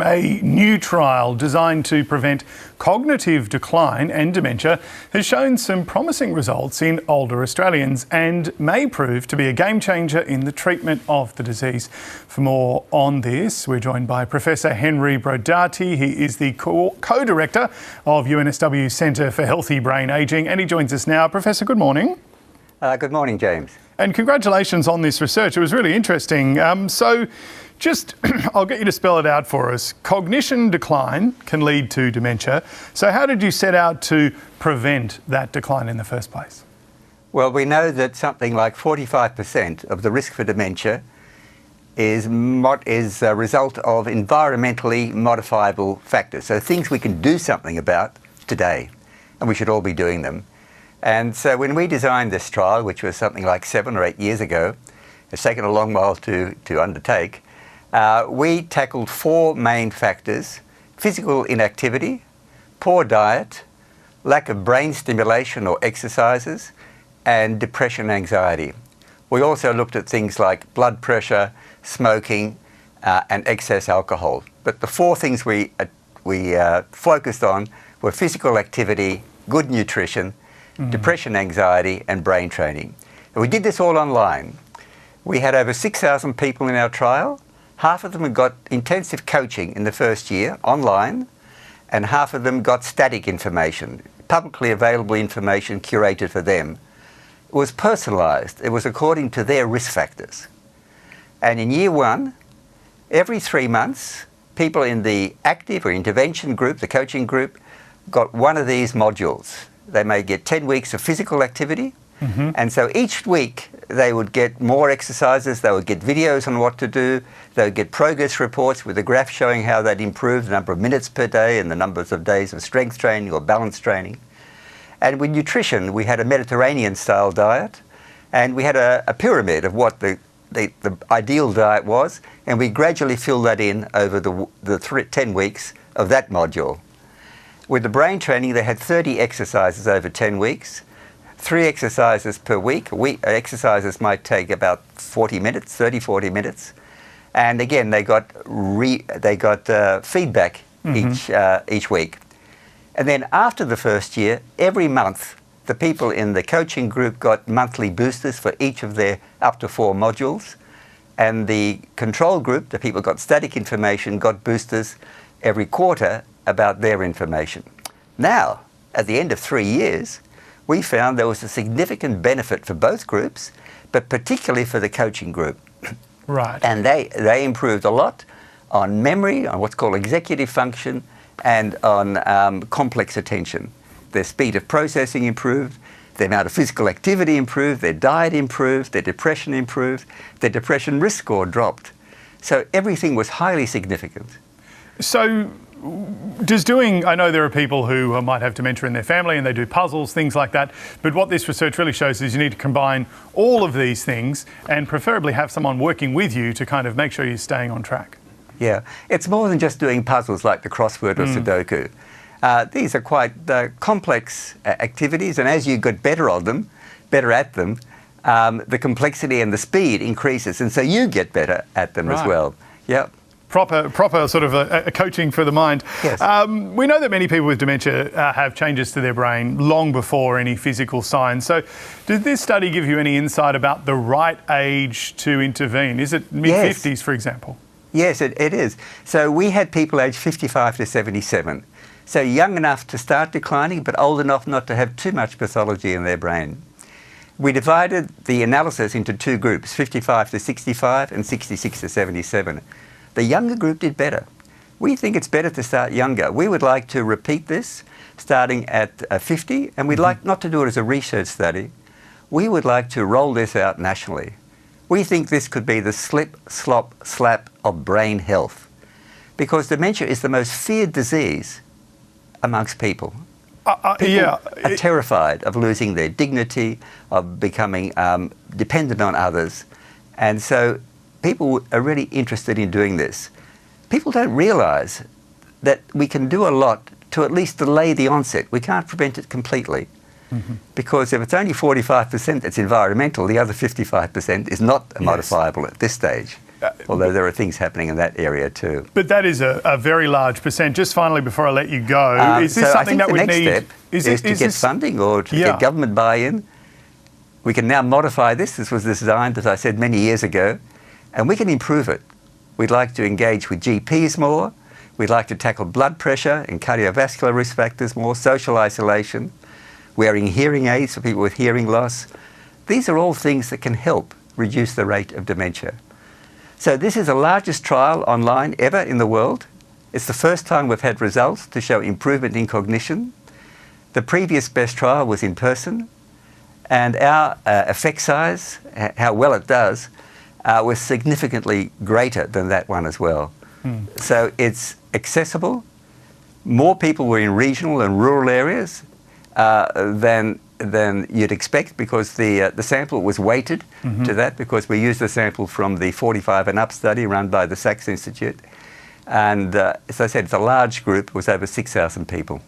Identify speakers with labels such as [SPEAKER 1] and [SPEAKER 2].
[SPEAKER 1] A new trial designed to prevent cognitive decline and dementia has shown some promising results in older Australians and may prove to be a game changer in the treatment of the disease. For more on this, we're joined by Professor Henry Brodaty. He is the co-director of UNSW Centre for Healthy Brain Ageing, and he joins us now. Professor, good morning.
[SPEAKER 2] Good morning, James.
[SPEAKER 1] And congratulations on this research. It was really interesting. I'll get you to spell it out for us. Cognition decline can lead to dementia. So how did you set out to prevent that decline in the first place?
[SPEAKER 2] Well, we know that something like 45% of the risk for dementia is a result of environmentally modifiable factors. So things we can do something about today, and we should all be doing them. And so when we designed this trial, which was something like 7 or 8 years ago, it's taken a long while to undertake, we tackled 4 main factors: physical inactivity, poor diet, lack of brain stimulation or exercises, and depression, anxiety. We also looked at things like blood pressure, smoking, and excess alcohol. But the 4 things we focused on were physical activity, good nutrition, depression, anxiety, and brain training. And we did this all online. We had over 6,000 people in our trial. Half of them had got intensive coaching in the first year online, and half of them got static information, publicly available information curated for them. It was personalised. It was according to their risk factors. And in year 1, every 3 months, people in the active or intervention group, the coaching group, got one of these modules. They may get 10 weeks of physical activity, and so each week they would get more exercises, they would get videos on what to do, they would get progress reports with a graph showing how they'd improved the number of minutes per day and the numbers of days of strength training or balance training. And with nutrition, we had a Mediterranean-style diet, and we had a pyramid of what the ideal diet was, and we gradually filled that in over the 10 weeks of that module. With the brain training, they had 30 exercises over 10 weeks, 3 exercises per week. Exercises might take about 40 minutes, 30, 40 minutes. And again, they got feedback each week. And then after the first year, every month, the people in the coaching group got monthly boosters for each of their up to 4 modules. And the control group, the people who got static information, got boosters every quarter about their information. Now, at the end of 3 years, we found there was a significant benefit for both groups, but particularly for the coaching group.
[SPEAKER 1] Right.
[SPEAKER 2] And they improved a lot on memory, on what's called executive function, and on complex attention. Their speed of processing improved, the amount of physical activity improved, their diet improved, their depression improved, their depression risk score dropped. So everything was highly significant.
[SPEAKER 1] So I know there are people who might have dementia in their family and they do puzzles, things like that, but what this research really shows is you need to combine all of these things and preferably have someone working with you to kind of make sure you're staying on track. Yeah,
[SPEAKER 2] it's more than just doing puzzles like the crossword or Sudoku. These are quite complex activities, and as you get better at them, the complexity and the speed increases, and so you get better at them as well. Yeah.
[SPEAKER 1] Proper sort of a coaching for the mind.
[SPEAKER 2] Yes.
[SPEAKER 1] We know that many people with dementia have changes to their brain long before any physical signs. So did this study give you any insight about the right age to intervene? Is it mid-50s, for example?
[SPEAKER 2] Yes, it is. So we had people aged 55 to 77. So young enough to start declining, but old enough not to have too much pathology in their brain. We divided the analysis into 2 groups, 55 to 65 and 66 to 77. The younger group did better. We think it's better to start younger. We would like to repeat this starting at 50, and we'd like not to do it as a research study. We would like to roll this out nationally. We think this could be the slip, slop, slap of brain health, because dementia is the most feared disease amongst people. People are terrified of losing their dignity, of becoming dependent on others, and so people are really interested in doing this. People don't realise that we can do a lot to at least delay the onset. We can't prevent it completely. Because if it's only 45% that's environmental, the other 55% is not modifiable at this stage. although there are things happening in that area too.
[SPEAKER 1] But that is a very large percent. Just finally, before I let you go, is this
[SPEAKER 2] so
[SPEAKER 1] something
[SPEAKER 2] I think
[SPEAKER 1] that
[SPEAKER 2] the
[SPEAKER 1] would
[SPEAKER 2] next
[SPEAKER 1] need...
[SPEAKER 2] step is to get funding or to get government buy-in. We can now modify this. This was designed, as I said, many years ago, and we can improve it. We'd like to engage with GPs more. We'd like to tackle blood pressure and cardiovascular risk factors more, social isolation, wearing hearing aids for people with hearing loss. These are all things that can help reduce the rate of dementia. So this is the largest trial online ever in the world. It's the first time we've had results to show improvement in cognition. The previous best trial was in person, and our effect size, how well it does, was significantly greater than that one as well. So it's accessible. More people were in regional and rural areas than you'd expect, because the sample was weighted to that, because we used the sample from the 45 and up study run by the Sachs Institute. And as I said, it's a large group. It was over 6,000 people.